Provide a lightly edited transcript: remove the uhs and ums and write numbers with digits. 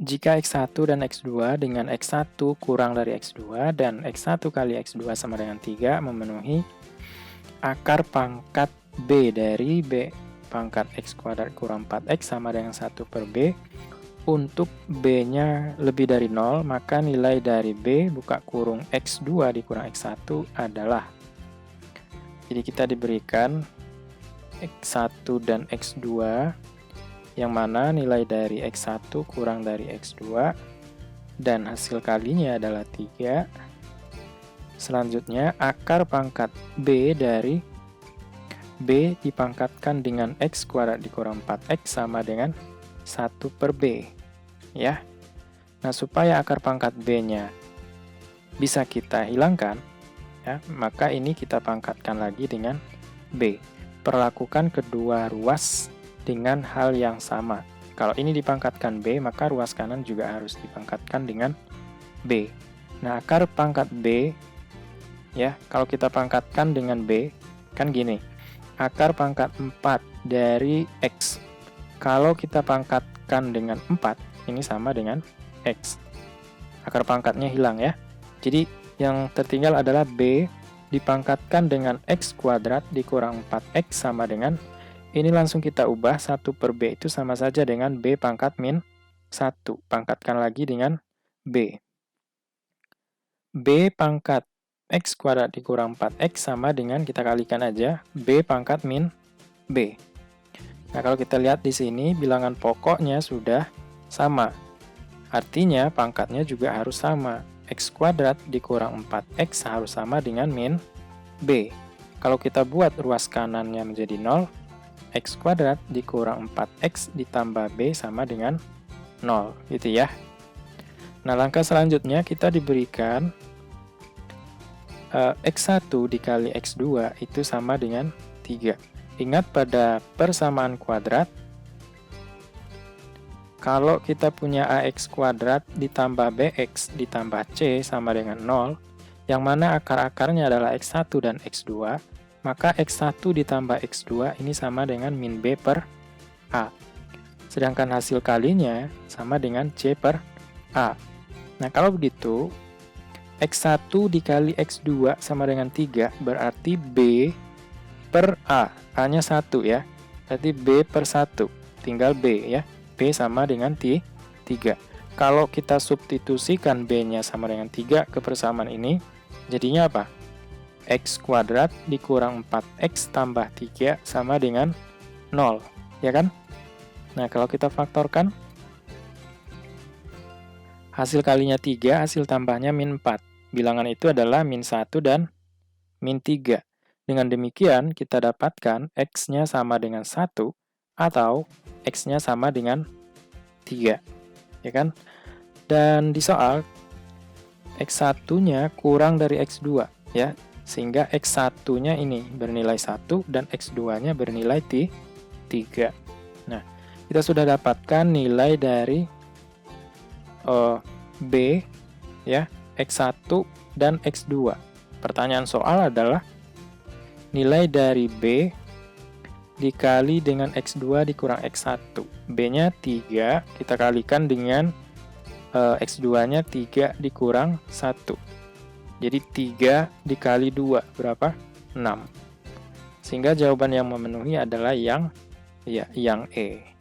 Jika X1 dan X2 dengan X1 kurang dari X2 dan X1 kali X2 sama dengan 3 memenuhi akar pangkat B dari B pangkat X kuadrat kurang 4X sama dengan 1 per B. Untuk B-nya lebih dari 0, maka nilai dari B buka kurung X2 dikurang X1 adalah. Jadi kita diberikan X1 dan X2, yang mana nilai dari X1 kurang dari X2, dan hasil kalinya adalah 3. Selanjutnya, akar pangkat B dari B dipangkatkan dengan X kuadrat dikurang 4X sama dengan 1 per B. Ya. Nah, supaya akar pangkat B-nya bisa kita hilangkan, ya, maka ini kita pangkatkan lagi dengan B. Perlakukan kedua ruas dengan hal yang sama. Kalau ini dipangkatkan B, maka ruas kanan juga harus dipangkatkan dengan B. Nah, akar pangkat B, ya, kalau kita pangkatkan dengan B, kan gini. Akar pangkat 4 dari X. Kalau kita pangkatkan dengan 4, ini sama dengan X. Akar pangkatnya hilang ya. Jadi, yang tertinggal adalah B dipangkatkan dengan X kuadrat dikurang 4X sama dengan, ini langsung kita ubah, 1 per B itu sama saja dengan B pangkat min 1. Pangkatkan lagi dengan B. B pangkat X kuadrat dikurang 4X sama dengan, kita kalikan aja, B pangkat min B. Nah, kalau kita lihat di sini, bilangan pokoknya sudah sama. Artinya, pangkatnya juga harus sama. X kuadrat dikurang 4X harus sama dengan min B. Kalau kita buat ruas kanannya menjadi 0, X kuadrat dikurang 4X ditambah B sama dengan 0, gitu ya. Nah, langkah selanjutnya kita diberikan X1 dikali X2 itu sama dengan 3. Ingat pada persamaan kuadrat, kalau kita punya AX kuadrat ditambah BX ditambah C sama dengan 0, yang mana akar-akarnya adalah X1 dan X2, maka X1 ditambah X2 ini sama dengan min B per A. Sedangkan hasil kalinya sama dengan C per A. Nah, kalau begitu, X1 dikali X2 sama dengan 3, berarti B per A. A-nya 1 ya. Berarti B per 1. Tinggal B ya. B sama dengan 3. Kalau kita substitusikan B-nya sama dengan 3 ke persamaan ini, jadinya apa? X kuadrat dikurang 4X tambah 3 sama dengan 0. Ya kan? Nah, kalau kita faktorkan, hasil kalinya 3, hasil tambahnya min 4. Bilangan itu adalah min 1 dan min 3. Dengan demikian, kita dapatkan X-nya sama dengan 1 atau X-nya sama dengan 3. Ya kan? Dan di soal, X1-nya kurang dari X2. Ya, sehingga X1-nya ini bernilai 1 dan X2-nya bernilai 3. Nah, kita sudah dapatkan nilai dari B, ya, X1 dan X2. Pertanyaan soal adalah nilai dari B dikali dengan X2 dikurang X1. B-nya 3, kita kalikan dengan X2-nya 3 dikurang 1. Jadi 3 dikali 2, berapa? 6. Sehingga jawaban yang memenuhi adalah yang E.